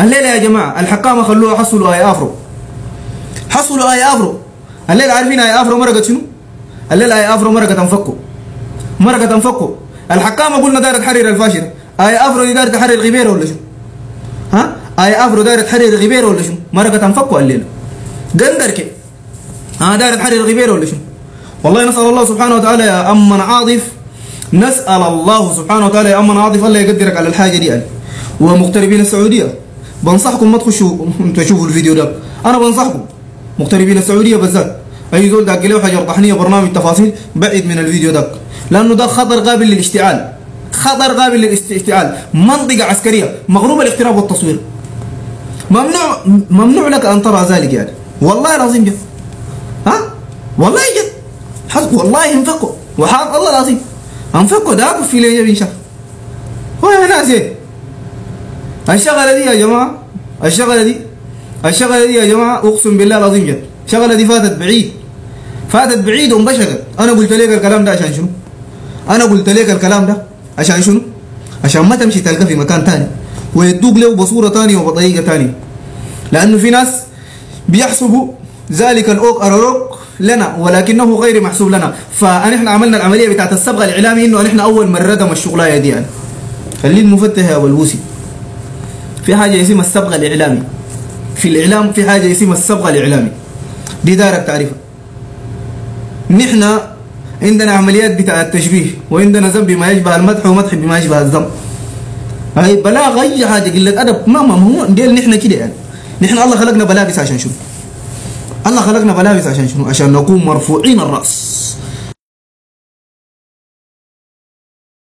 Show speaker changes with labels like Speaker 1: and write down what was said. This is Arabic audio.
Speaker 1: الليلة يا جماعة الحكامة خلوها حصلوا اي افرو، حصلوا اي افرو. الليلة عارفين اي افرو مرقت شنو؟ الليلة اي افرو مرقت انفكوا، مرقت انفكوا. الحكامة قلنا دايرة تحرر الفاشلة، اي افرو دي دايرة تحرر غيبيرة ولا شنو؟ ها؟ اي افرو دايرة تحرر غيبيرة ولا شنو؟ مرقت انفكوا الليلة. قندركي دايرة تحرر غيبيرة ولا شنو؟ والله نسأل الله سبحانه وتعالى يا أمن عاطف، نسأل الله سبحانه وتعالى يا أمن عاطف الله يقدرك على الحاجة دي يعني. ومغتربين السعودية بنصحكم ما تخشوا انتوا تشوفوا الفيديو ده، أنا بنصحكم مغتربين السعودية بالذات، أي زول داق له حاجة طحنية برنامج تفاصيل بعد من الفيديو ده، لأنه ده خطر قابل للاشتعال، خطر قابل للاشتعال، منطقة عسكرية مغروب الاقتراب والتصوير، ممنوع لك أن ترى ذلك يعني. والله العظيم جد، والله جد والله انفكوا وحاط الله العظيم انفكوا داقوا في ليه بينشاف. وين ناس ايه الشغله دي يا جماعه؟ الشغله دي يا جماعه اقسم بالله العظيم جد الشغله دي فاتت بعيد، فاتت بعيد وانبشرت. انا قلت لك الكلام ده عشان شنو؟ انا قلت لك الكلام ده عشان شنو؟ عشان ما تمشي تلقى في مكان ثاني ويدوق له بصوره ثانيه وبطريقه ثانيه، لانه في ناس بيحسبوا ذلك الأروق لنا ولكنه غير محسوب لنا. فنحن عملنا العمليه بتاعت الصبغه الاعلامي انه نحن اول من ردم الشغلايه دي يعني. خليه المفتح يا ابو البوسي، في حاجه اسمها الصبغه الاعلامي، في الاعلام في حاجه اسمها الصبغه الاعلامي دي دارك تعريفها. نحن عندنا عمليات بتاع التشبيه، وعندنا ذنب بما يشبه المدح ومدح بما يشبه الذنب. هاي بلاغ اي حاجه قله ادب ما هو ديل نحن كده يعني. نحن الله خلقنا بلابس عشان شنو؟ الله خلقنا بلابس عشان شنو؟ عشان نكون مرفوعين الراس.